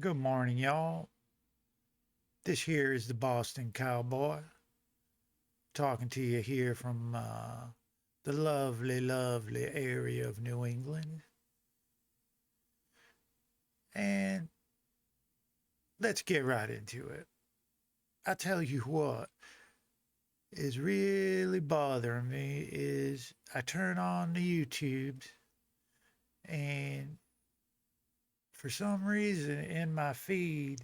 Good morning, y'all. This here is the Boston Cowboy talking to you here from the lovely, lovely area of New England. And let's get right into it. I tell you what is really bothering me is I turn on the YouTubes and for some reason in my feed,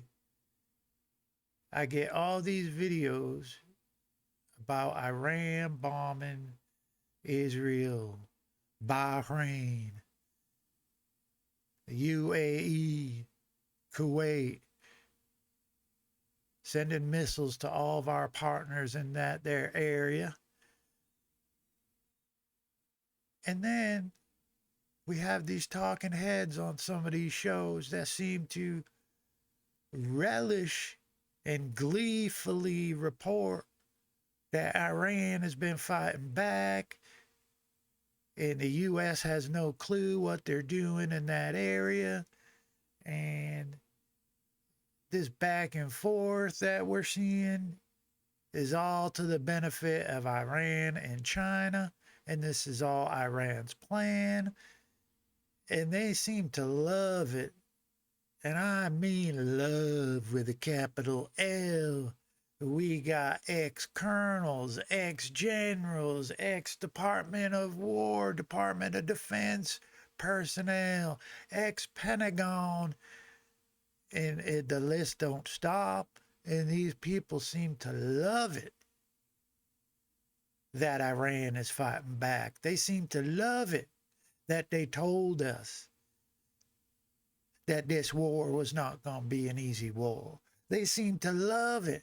I get all these videos about Iran bombing Israel, Bahrain, UAE, Kuwait, sending missiles to all of our partners in that their area. And then we have these talking heads on some of these shows that seem to relish and gleefully report that Iran has been fighting back and the US has no clue what they're doing in that area. And this back and forth that we're seeing is all to the benefit of Iran and China. And this is all Iran's plan. And they seem to love it. And I mean love with a capital L. We got ex colonels, ex generals, ex Department of War, Department of Defense personnel, ex Pentagon, and the list don't stop. And these people seem to love it that Iran is fighting back. They seem to love it that they told us that this war was not going to be an easy war. They seem to love it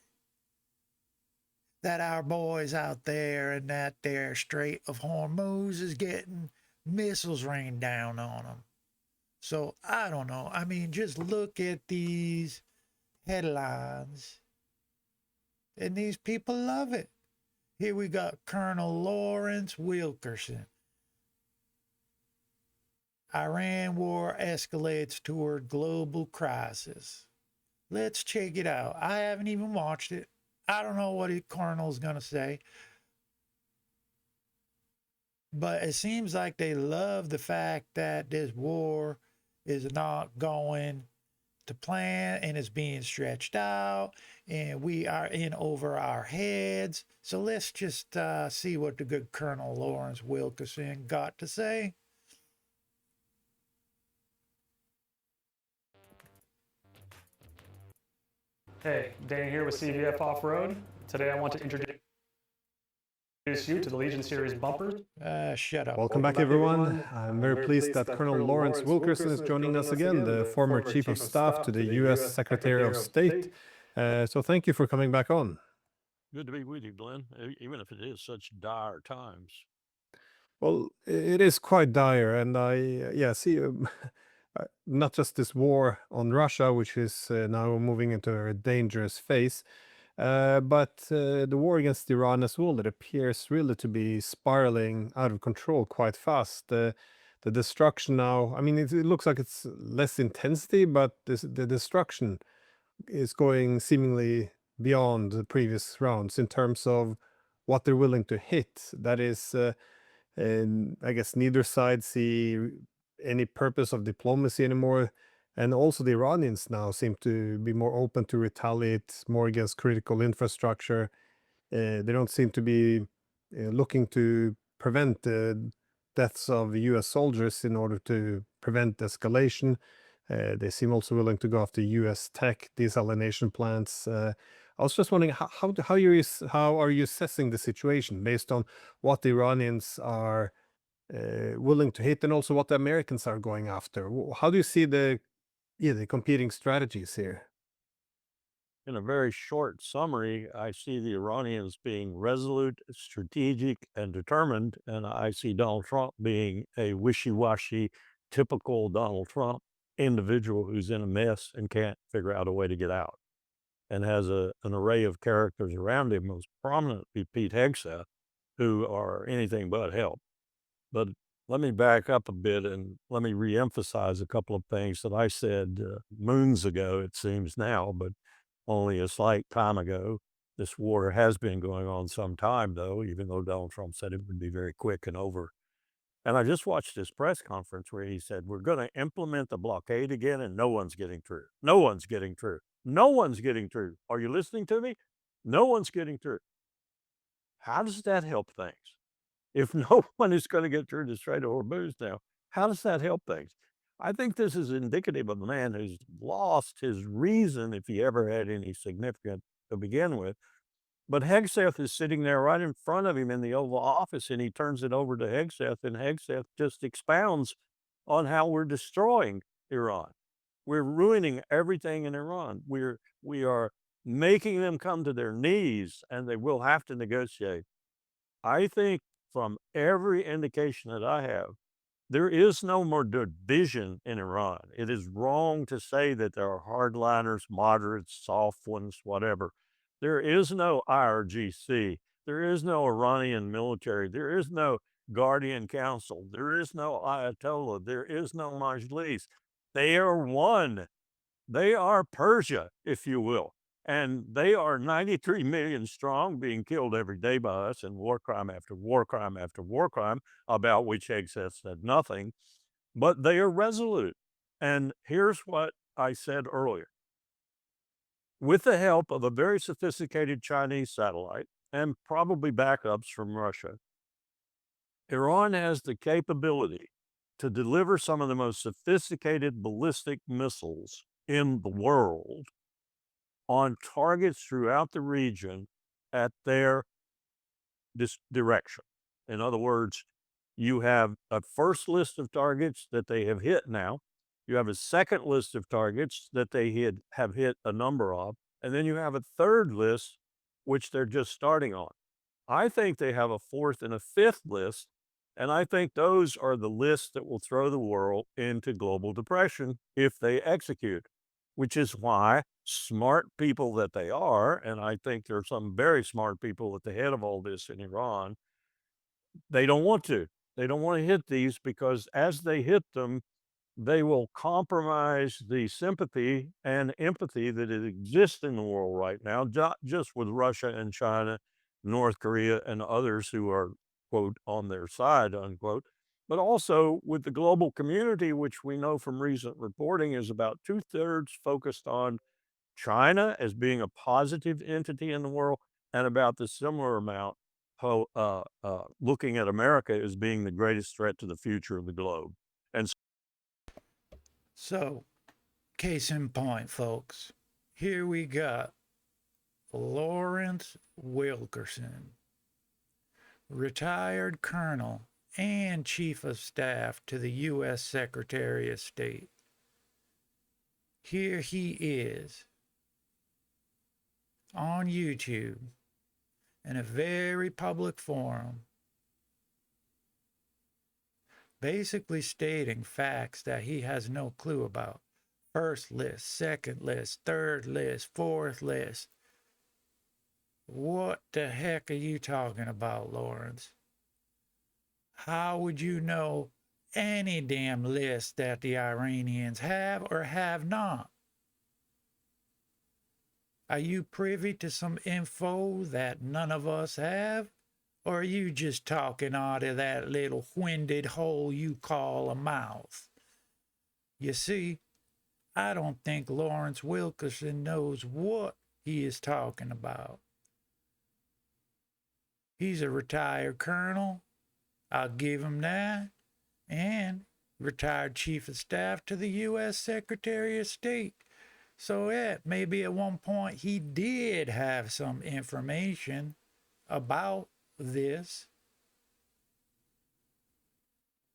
that our boys out there in that there Strait of Hormuz is getting missiles rained down on them. So I don't know. I mean, just look at these headlines, and these people love it. Here we got Colonel Lawrence Wilkerson. Iran war escalates toward global crisis. Let's check it out. I haven't even watched it. I don't know what the colonel's going to say, but it seems like they love the fact that this war is not going to plan and it's being stretched out and we are in over our heads. So let's just see what the good Colonel Lawrence Wilkerson got to say. Hey, Dan here with CVF Off-Road. Today I want to introduce you to the Legion Series bumpers. Shut up. Welcome back, everyone. I'm very pleased that Colonel Lawrence Wilkerson is joining us again, the former Chief of Staff to the U.S. Secretary of State. So thank you for coming back on. Good to be with you, Glenn, even if it is such dire times. Well, it is quite dire, and I see not just this war on Russia, which is now moving into a dangerous phase, but the war against Iran as well, that appears really to be spiraling out of control quite fast. The destruction now, I mean, it looks like it's less intensity, but the destruction is going seemingly beyond the previous rounds in terms of what they're willing to hit. That is, and I guess neither side see any purpose of diplomacy anymore. And also the Iranians now seem to be more open to retaliate more against critical infrastructure. They don't seem to be looking to prevent the deaths of US soldiers in order to prevent escalation. They seem also willing to go after US tech desalination plants. I was just wondering how are you assessing the situation based on what the Iranians are willing to hit and also what the Americans are going after? How do you see the competing strategies here? In a very short summary, I see the Iranians being resolute, strategic, and determined, and I see Donald Trump being a wishy-washy, typical Donald Trump individual who's in a mess and can't figure out a way to get out, and has an array of characters around him, most prominently Pete Hegseth, who are anything but help. But Let me back up a bit and let me reemphasize a couple of things that I said moons ago, it seems now, but only a slight time ago. This war has been going on some time, though, even though Donald Trump said it would be very quick and over. And I just watched this press conference where he said, we're going to implement the blockade again, and no one's getting through. No one's getting through. No one's getting through. Are you listening to me? No one's getting through. How does that help things? If no one is going to get through the Strait of Hormuz now, how does that help things? I think this is indicative of a man who's lost his reason, if he ever had any significant to begin with. But Hegseth is sitting there right in front of him in the Oval Office, and he turns it over to Hegseth, and Hegseth just expounds on how we're destroying Iran. We're ruining everything in Iran. We are making them come to their knees, and they will have to negotiate. I think from every indication that I have, there is no more division in Iran. It is wrong to say that there are hardliners, moderates, soft ones, whatever. There is no IRGC. There is no Iranian military. There is no Guardian Council. There is no Ayatollah. There is no Majlis. They are one. They are Persia, if you will. And they are 93 million strong, being killed every day by us in war crime after war crime after war crime, about which Hegseth said nothing. But they are resolute. And here's what I said earlier. With the help of a very sophisticated Chinese satellite and probably backups from Russia, Iran has the capability to deliver some of the most sophisticated ballistic missiles in the world on targets throughout the region at their direction. In other words, you have a first list of targets that they have hit now. You have a second list of targets that they have hit a number of. And then you have a third list, which they're just starting on. I think they have a fourth and a fifth list. And I think those are the lists that will throw the world into global depression if they execute, which is why smart people that they are, and I think there are some very smart people at the head of all this in Iran, they don't want to. They don't want to hit these because as they hit them, they will compromise the sympathy and empathy that exists in the world right now, not just with Russia and China, North Korea, and others who are, quote, on their side, unquote, but also with the global community, which we know from recent reporting is about 2/3 focused on China as being a positive entity in the world, and about the similar amount looking at America as being the greatest threat to the future of the globe. And So, case in point, folks, here we got Lawrence Wilkerson, retired colonel and chief of staff to the U.S. Secretary of State. Here he is on YouTube in a very public forum, basically stating facts that he has no clue about. First list, second list, third list, fourth list. What the heck are you talking about, Lawrence? How would you know any damn list that the Iranians have or have not? Are you privy to some info that none of us have? Or are you just talking out of that little winded hole you call a mouth? You see, I don't think Lawrence Wilkerson knows what he is talking about. He's a retired colonel, I'll give him that, and retired chief of staff to the U.S. Secretary of State. So, yeah, maybe at one point he did have some information about this,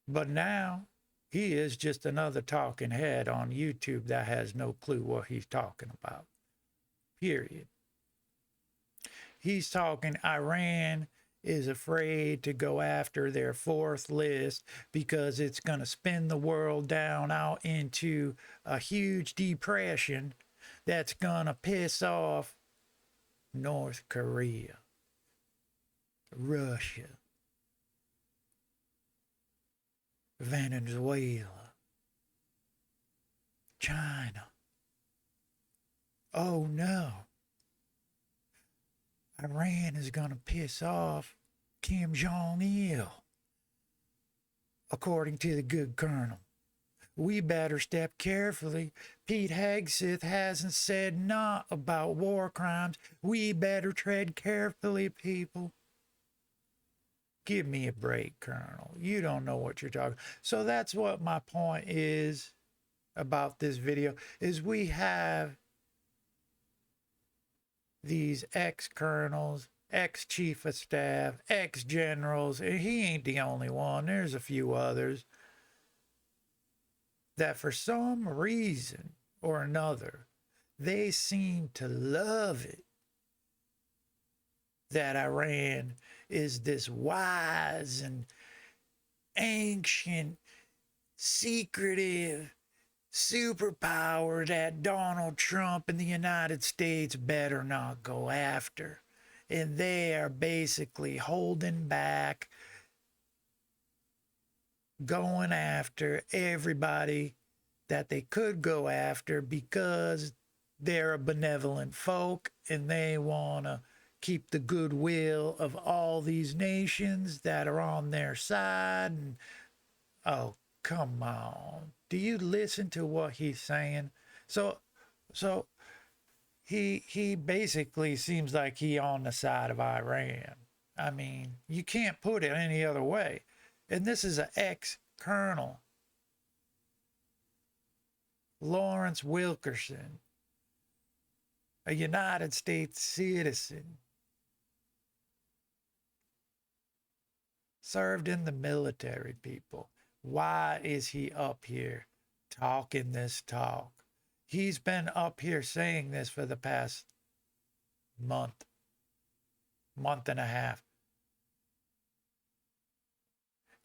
but now he is just another talking head on YouTube that has no clue what he's talking about. Period. He's talking Iran is afraid to go after their fourth list because it's going to spin the world down out into a huge depression that's going to piss off North Korea, Russia, Venezuela, China. Oh no, Iran is going to piss off Kim Jong il, according to the good colonel. We better step carefully. Pete Hegseth hasn't said naught about war crimes. We better tread carefully, people. Give me a break, Colonel. You don't know what you're talking. So that's what my point is about this video is we have these ex-colonels, ex-chief of staff, ex-generals, and he ain't the only one. There's a few others that for some reason or another, they seem to love it that Iran is this wise and ancient, secretive superpower that Donald Trump and the United States better not go after. And they are basically holding back, going after everybody that they could go after because they're a benevolent folk and they want to keep the goodwill of all these nations that are on their side. And oh, come on. Do you listen to what he's saying? So he basically seems like he on the side of Iran. I mean, you can't put it any other way. And this is an ex-colonel, Lawrence Wilkerson, a United States citizen, served in the military, people. Why is he up here talking this talk? He's been up here saying this for the past month, month and a half.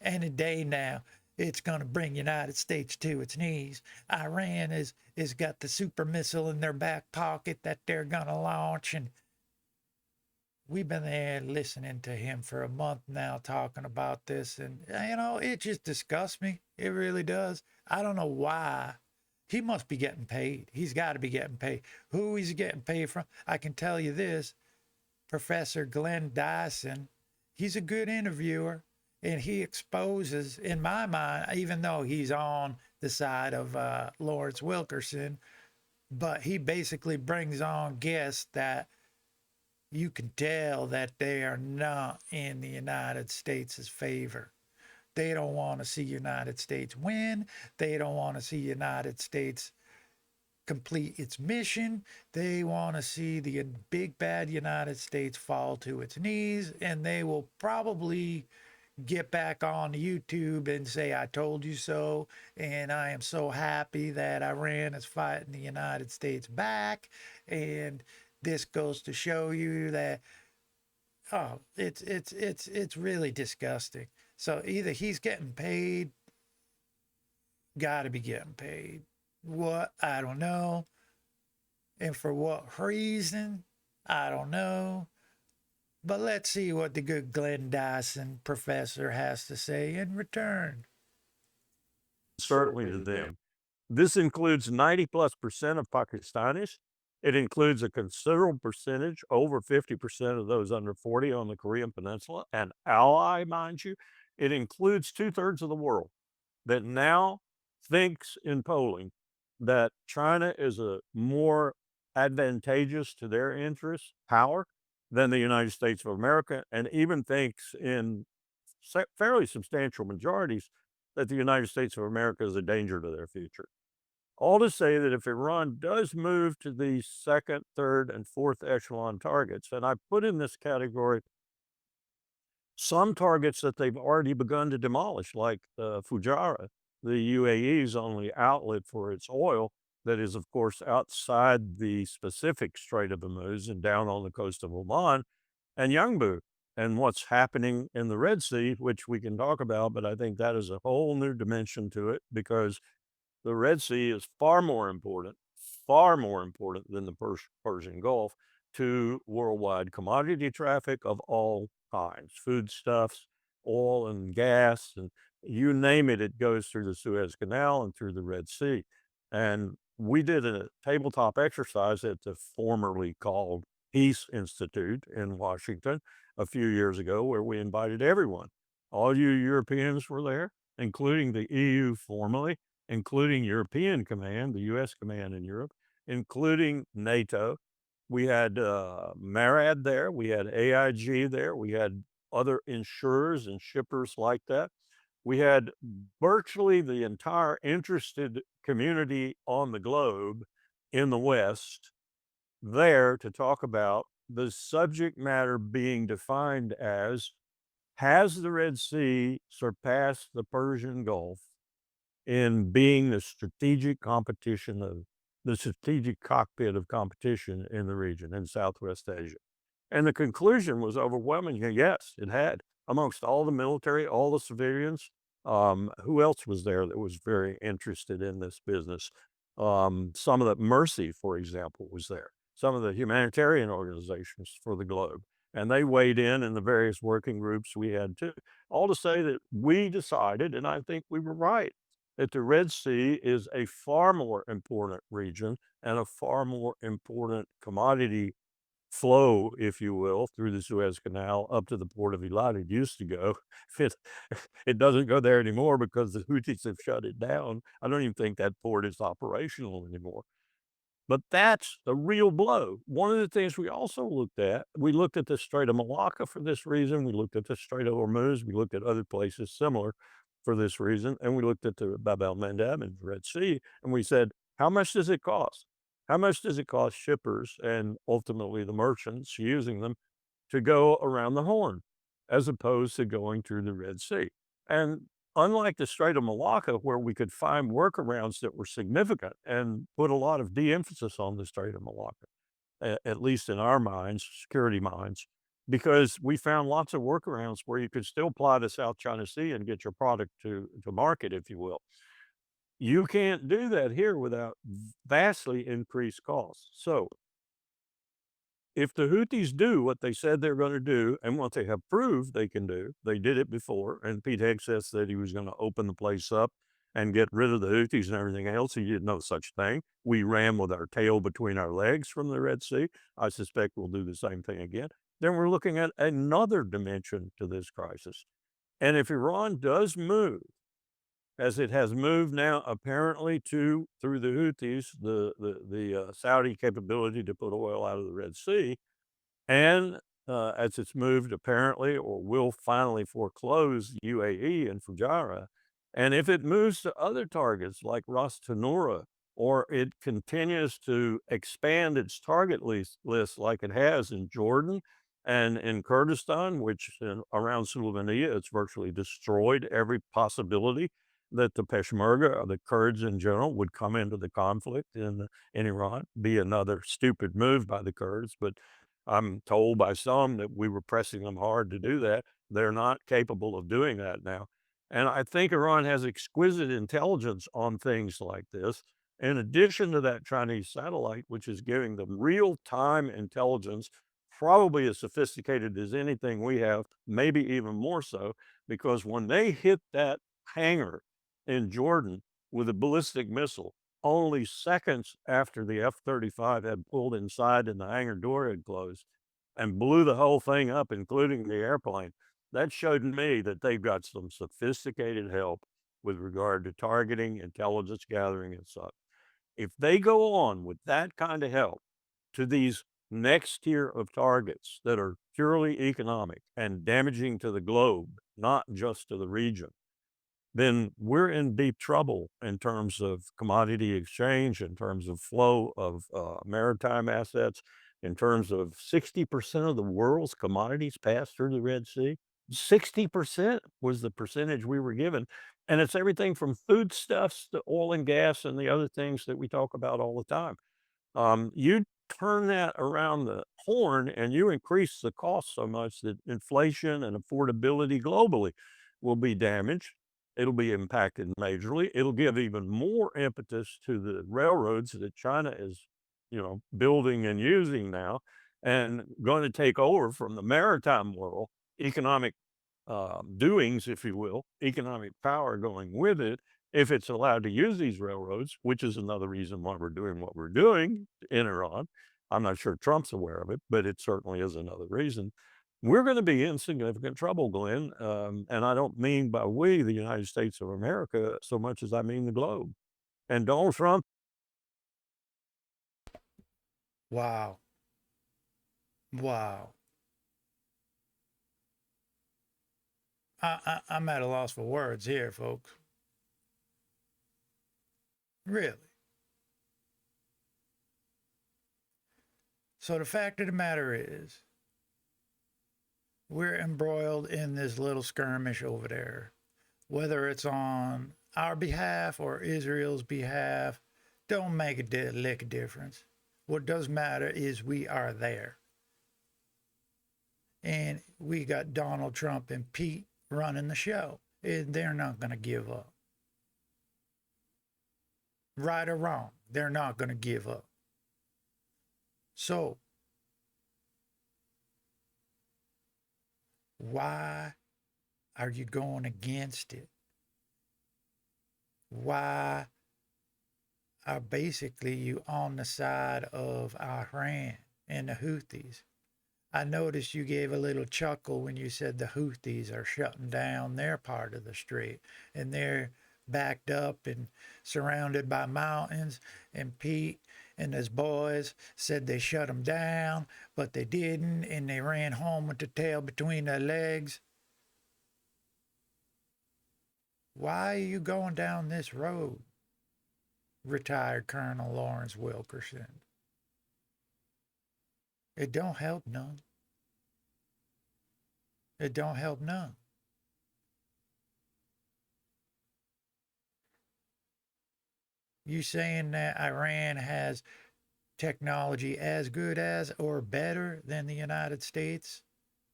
Any day now, it's going to bring United States to its knees. Iran is got the super missile in their back pocket that they're going to launch, and we've been there listening to him for a month now talking about this, and it just disgusts me. It really does. I don't know why. He must be getting paid. He's got to be getting paid. Who he's getting paid from? I can tell you this. Professor Glenn Dyson, he's a good interviewer, and he exposes, in my mind, even though he's on the side of Lawrence Wilkerson, but he basically brings on guests that you can tell that they are not in the United States' favor. They don't want to see United States win. They don't want to see United States complete its mission. They want to see the big bad United States fall to its knees, and they will probably get back on YouTube and say, I told you so, and I am so happy that Iran is fighting the United States back, and this goes to show you that it's really disgusting. So either he's getting paid, got to be getting paid. What? I don't know. And for what reason? I don't know. But let's see what the good Glenn Dyson professor has to say in return. Certainly to them. This includes 90+% of Pakistanis. It includes a considerable percentage, over 50% of those under 40 on the Korean Peninsula, an ally, mind you. It includes 2/3 of the world that now thinks in polling that China is a more advantageous to their interests power than the United States of America, and even thinks in fairly substantial majorities that the United States of America is a danger to their future. All to say that if Iran does move to the second, third, and fourth echelon targets, and I put in this category some targets that they've already begun to demolish, like Fujairah, the UAE's only outlet for its oil, that is, of course, outside the specific Strait of Hormuz and down on the coast of Oman, and Yanbu, and what's happening in the Red Sea, which we can talk about, but I think that is a whole new dimension to it because the Red Sea is far more important than the Persian Gulf to worldwide commodity traffic of all kinds, foodstuffs, oil and gas, and You name it, it goes through the Suez Canal and through the Red Sea. And we did a tabletop exercise at the formerly called Peace Institute in Washington a few years ago, where we invited everyone. All you Europeans were there, including the EU formally, including European Command, the US Command in Europe, including NATO. We had MARAD there, we had AIG there, we had other insurers and shippers like that. We had virtually the entire interested community on the globe in the West there to talk about the subject matter being defined as, has the Red Sea surpassed the Persian Gulf in being the strategic cockpit of competition in the region in Southwest Asia? And the conclusion was overwhelmingly, yes, it had. Amongst all the military, all the civilians, who else was there that was very interested in this business? Some of the Mercy, for example, was there. Some of the humanitarian organizations for the globe. And they weighed in the various working groups we had too. All to say that we decided, and I think we were right, that the Red Sea is a far more important region and a far more important commodity flow, if you will, through the Suez Canal up to the port of Eilat. It used to go. It, it doesn't go there anymore because the Houthis have shut it down. I don't even think that port is operational anymore. But that's the real blow. One of the things we also looked at, we looked at the Strait of Malacca for this reason. We looked at the Strait of Hormuz. We looked at other places similar for this reason. And we looked at the Bab el-Mandeb and the Red Sea. And we said, how much does it cost? How much does it cost shippers and ultimately the merchants using them to go around the Horn as opposed to going through the Red Sea? And unlike the Strait of Malacca, where we could find workarounds that were significant and put a lot of de-emphasis on the Strait of Malacca, at least in our minds, security minds, because we found lots of workarounds where you could still fly to South China Sea and get your product to market, if you will. You can't do that here without vastly increased costs. So if the Houthis do what they said they're going to do and what they have proved they can do, they did it before. And Pete Hegseth said he was going to open the place up and get rid of the Houthis and everything else. He did no such thing. We ran with our tail between our legs from the Red Sea. I suspect we'll do the same thing again. Then we're looking at another dimension to this crisis. And if Iran does move, as it has moved now apparently through the Houthis, the Saudi capability to put oil out of the Red Sea, and as it's moved apparently or will finally foreclose UAE and Fujairah, and if it moves to other targets like Ras Tanura, or it continues to expand its target list like it has in Jordan and in Kurdistan, which around Sulaymaniyah, it's virtually destroyed every possibility that the Peshmerga or the Kurds in general would come into the conflict in Iran. Be another stupid move by the Kurds, but I'm told by some that we were pressing them hard to do that. They're not capable of doing that now. And I think Iran has exquisite intelligence on things like this. In addition to that Chinese satellite, which is giving them real-time intelligence, probably as sophisticated as anything we have, maybe even more so, because when they hit that hangar in Jordan with a ballistic missile, only seconds after the F-35 had pulled inside and the hangar door had closed and blew the whole thing up, including the airplane. That showed me that they've got some sophisticated help with regard to targeting, intelligence gathering, and such. If they go on with that kind of help to these next tier of targets that are purely economic and damaging to the globe, not just to the region, then we're in deep trouble in terms of commodity exchange, in terms of flow of maritime assets, in terms of 60% of the world's commodities pass through the Red Sea. 60% was the percentage we were given. And it's everything from foodstuffs to oil and gas and the other things that we talk about all the time. You turn that around the horn and you increase the cost so much that inflation and affordability globally will be damaged. It'll be impacted majorly. It'll give even more impetus to the railroads that China is, building and using now and going to take over from the maritime world economic doings, if you will, economic power going with it, if it's allowed to use these railroads, which is another reason why we're doing what we're doing in Iran. I'm not sure Trump's aware of it, but it certainly is another reason. We're going to be in significant trouble, Glenn. And I don't mean by we, the United States of America, so much as I mean the globe. And Donald Trump. Wow. Wow. I'm at a loss for words here, folks. Really. So the fact of the matter is, we're embroiled in this little skirmish over there. Whether it's on our behalf or Israel's behalf, don't make a lick of difference. What does matter is we are there. And we got Donald Trump and Pete running the show. And they're not going to give up. Right or wrong, they're not going to give up. So, why are you going against it? Why are basically you on the side of Iran and the Houthis? I noticed you gave a little chuckle when you said the Houthis are shutting down their part of the strait, and they're backed up and surrounded by mountains. And Pete and his boys said they shut them down, but they didn't, and they ran home with the tail between their legs. Why are you going down this road? Retired Colonel Lawrence Wilkerson. It don't help none. It don't help none. You saying that Iran has technology as good as or better than the United States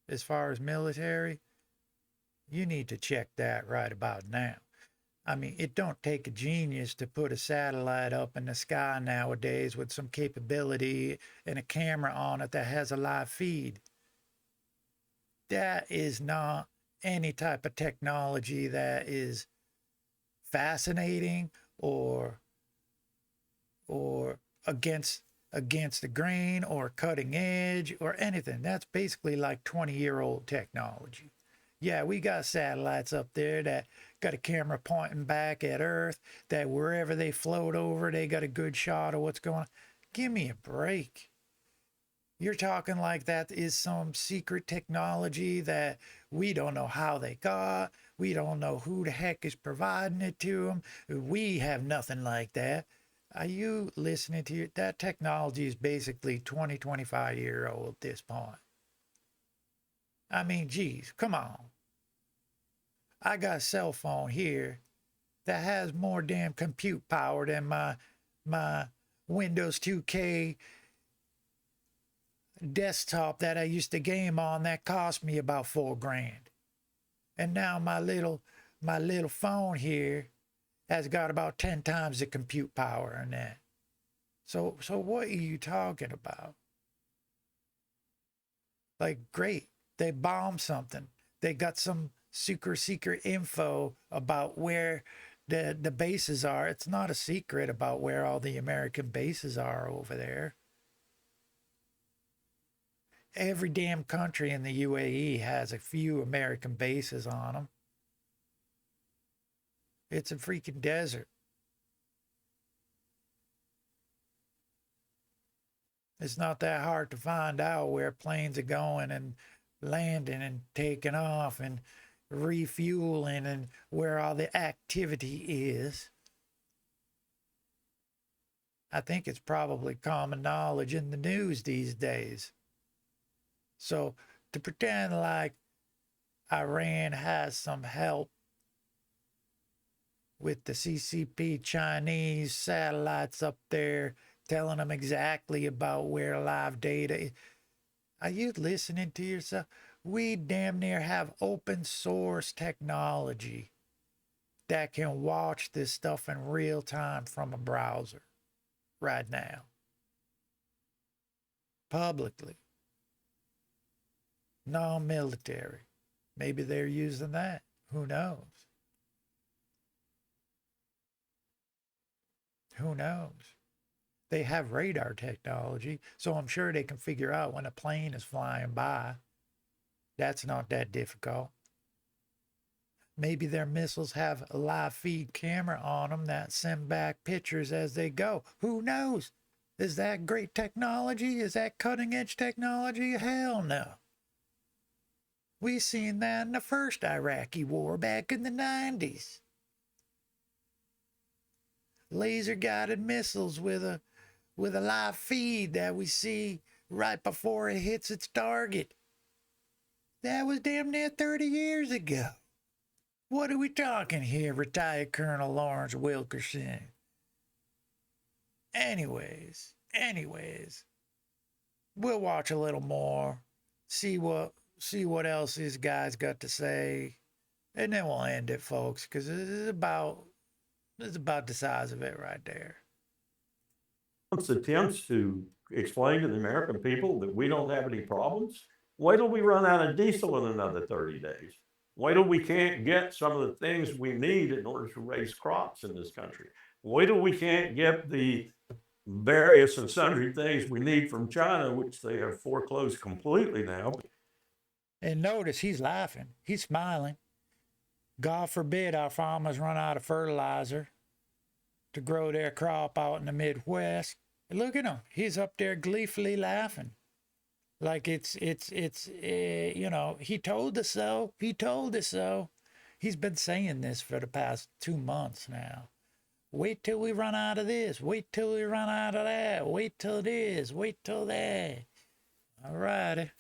as far as military? You need to check that right about now. I mean, it don't take a genius to put a satellite up in the sky nowadays with some capability and a camera on it that has a live feed. That is not any type of technology that is fascinating or against the grain or cutting edge or anything. That's basically like 20-year-old technology. Yeah, we got satellites up there that got a camera pointing back at Earth, that wherever they float over, they got a good shot of what's going on. Give me a break. You're talking like that is some secret technology that we don't know how they got. We don't know who the heck is providing it to them. We have nothing like that. Are you listening to that technology is basically 20, 25-year-old at this point. I mean, geez, come on. I got a cell phone here that has more damn compute power than my Windows 2K desktop that I used to game on that cost me about $4,000. And now my little phone here has got about 10 times the compute power in that. So what are you talking about? Like, great, they bombed something. They got some secret info about where the bases are. It's not a secret about where all the American bases are over there. Every damn country in the UAE has a few American bases on them. It's a freaking desert. It's not that hard to find out where planes are going and landing and taking off and refueling and where all the activity is. I think it's probably common knowledge in the news these days. So to pretend like Iran has some help with the CCP Chinese satellites up there telling them exactly about where live data is. Are you listening to yourself? We damn near have open source technology that can watch this stuff in real time from a browser right now. Publicly. Non-military. Maybe they're using that. Who knows? Who knows? They have radar technology, so I'm sure they can figure out when a plane is flying by. That's not that difficult. Maybe their missiles have a live feed camera on them that send back pictures as they go. Who knows? Is that great technology? Is that cutting edge technology? Hell no. We seen that in the first Iraqi war back in the 90s. Laser guided missiles with a live feed that we see right before it hits its target. That was damn near 30 years ago. What are we talking here, retired Colonel Lawrence Wilkerson? Anyways, we'll watch a little more, see what else these guys got to say, and then we'll end it, folks, because it's about the size of it right there. Attempts to explain to the American people that we don't have any problems. Wait till we run out of diesel in another 30 days. Wait till we can't get some of the things we need in order to raise crops in this country. Wait till we can't get the various and sundry things we need from China, which they have foreclosed completely now. And notice he's laughing, he's smiling. God forbid our farmers run out of fertilizer to grow their crop out in the Midwest. Look at him, he's up there gleefully laughing. Like it's you know, he told us so. He told us so. He's been saying this for the past 2 months now. Wait till we run out of this. Wait till we run out of that. Wait till this. Wait till that. All righty.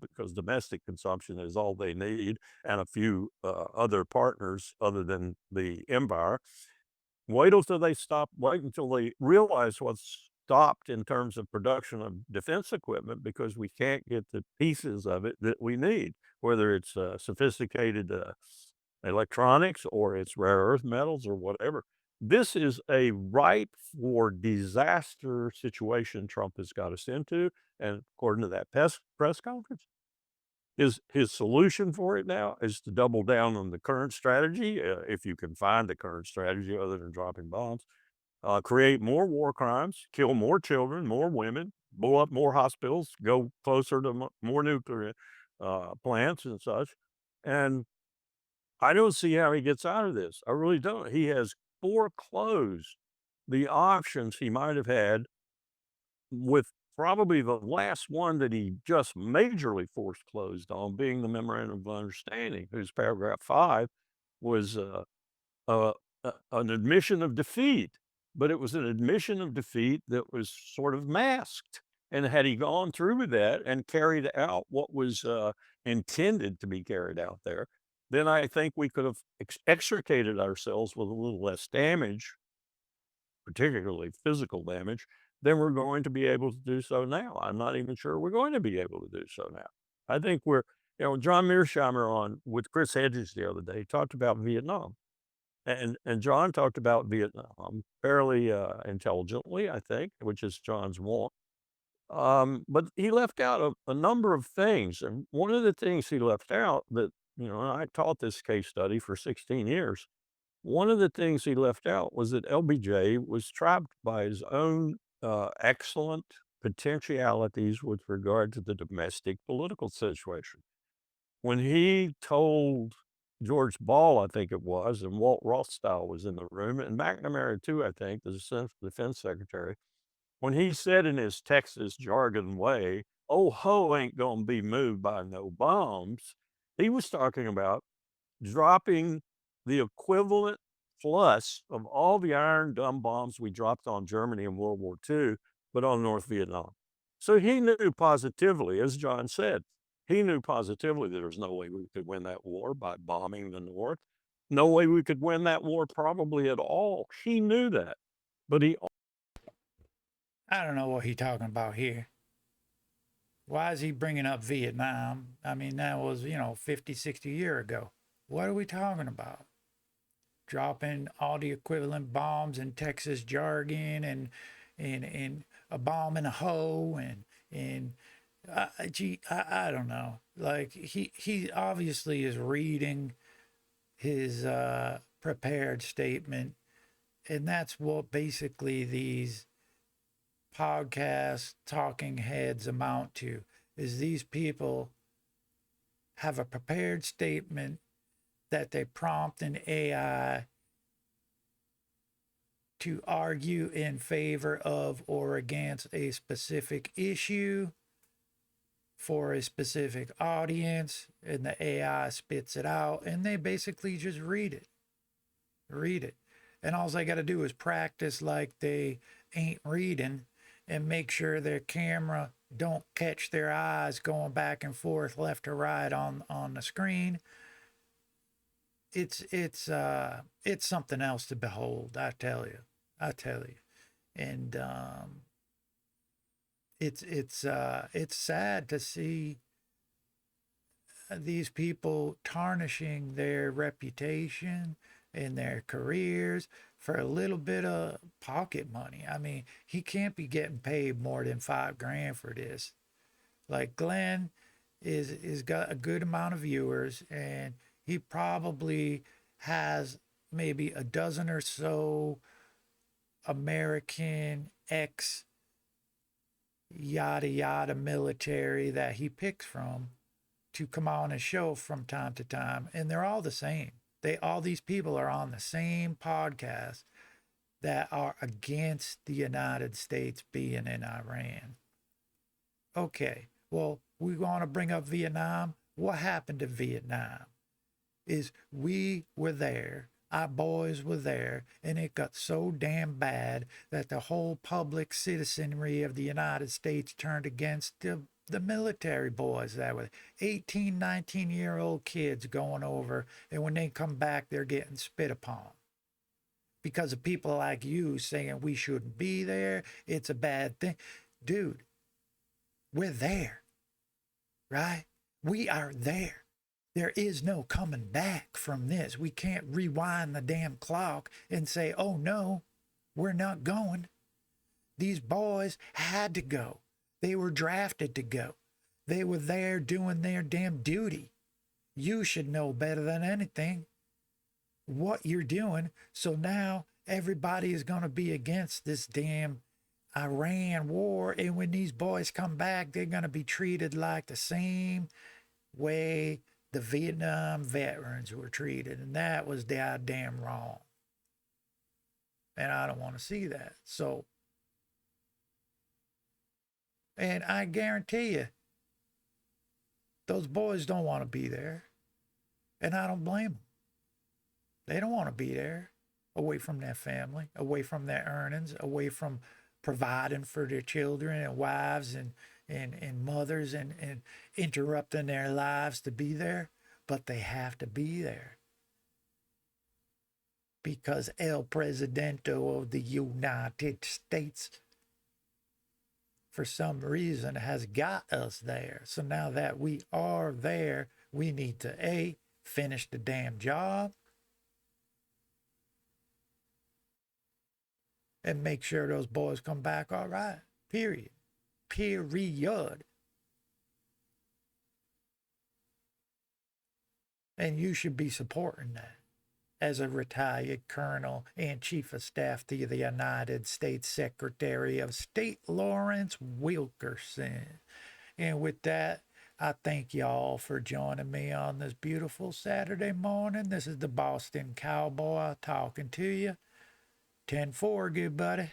Because domestic consumption is all they need, and a few other partners other than the empire. Wait until they stop. Wait until they realize what's stopped in terms of production of defense equipment, because we can't get the pieces of it that we need, whether it's sophisticated electronics or it's rare earth metals or whatever. This is a ripe for disaster situation Trump has got us into. And according to that press conference, his solution for it now is to double down on the current strategy, if you can find the current strategy other than dropping bombs, create more war crimes, kill more children, more women, blow up more hospitals, go closer to more nuclear plants and such. And I don't see how he gets out of this. I really don't. He has foreclosed the options he might have had, with probably the last one that he just majorly foreclosed on being the memorandum of understanding, whose paragraph 5 was uh, an admission of defeat, but it was an admission of defeat that was sort of masked. And had he gone through with that and carried out what was intended to be carried out there, then I think we could have extricated ourselves with a little less damage, particularly physical damage, than we're going to be able to do so now. I'm not even sure we're going to be able to do so now. I think John Mearsheimer on with Chris Hedges the other day talked about Vietnam. And John talked about Vietnam fairly intelligently, I think, which is John's want. But he left out a number of things. And one of the things he left out that, I taught this case study for 16 years. One of the things he left out was that LBJ was trapped by his own excellent potentialities with regard to the domestic political situation. When he told George Ball, I think it was, and Walt Rothschild was in the room, and McNamara too, I think, the defense secretary, when he said in his Texas jargon way, "Oh ho ain't gonna be moved by no bombs," he was talking about dropping the equivalent plus of all the iron dumb bombs we dropped on Germany in World War II, but on North Vietnam. So he knew positively, as John said, he knew positively that there was no way we could win that war by bombing the North. No way we could win that war probably at all. He knew that. But I don't know what he's talking about here. Why is he bringing up Vietnam? I mean, that was, 50, 60 years ago. What are we talking about? Dropping all the equivalent bombs in Texas jargon and a bomb in a hoe and I don't know. Like he obviously is reading his prepared statement, and that's what basically these podcast talking heads amount to, is these people have a prepared statement that they prompt an AI to argue in favor of or against a specific issue for a specific audience, and the AI spits it out, and they basically just read it. Read it. And all they got to do is practice like they ain't reading, and make sure their camera don't catch their eyes going back and forth left to right on the screen. It's something else to behold, I tell you. And it's sad to see these people tarnishing their reputation and their careers for a little bit of pocket money. I mean, he can't be getting paid more than $5,000 for this. Like Glenn is got a good amount of viewers, and he probably has maybe a dozen or so American ex yada yada military that he picks from to come on his show from time to time, and they're all the same. All these people are on the same podcast that are against the United States being in Iran. Okay, well, we want to bring up Vietnam. What happened to Vietnam? Is we were there, our boys were there, and it got so damn bad that the whole public citizenry of the United States turned against the military boys that were 18, 19-year-old kids going over, and when they come back, they're getting spit upon because of people like you saying we shouldn't be there. It's a bad thing. Dude, we're there, right? We are there. There is no coming back from this. We can't rewind the damn clock and say, oh no, we're not going. These boys had to go. They were drafted to go. They were there doing their damn duty. You should know better than anything what you're doing. So now everybody is going to be against this damn Iran war. And when these boys come back, they're going to be treated like the same way the Vietnam veterans were treated. And that was damn wrong. And I don't want to see that. So, and I guarantee you, those boys don't want to be there. And I don't blame them. They don't want to be there, away from their family, away from their earnings, away from providing for their children and wives and mothers, and interrupting their lives to be there. But they have to be there because El Presidente of the United States, for some reason, has got us there. So now that we are there, we need to A, finish the damn job, and make sure those boys come back all right. Period. And you should be supporting that as a retired colonel and chief of staff to the United States Secretary of State Lawrence Wilkerson. And with that, I thank y'all for joining me on this beautiful Saturday morning. This is the Boston Cowboy talking to you. 10-4, good buddy.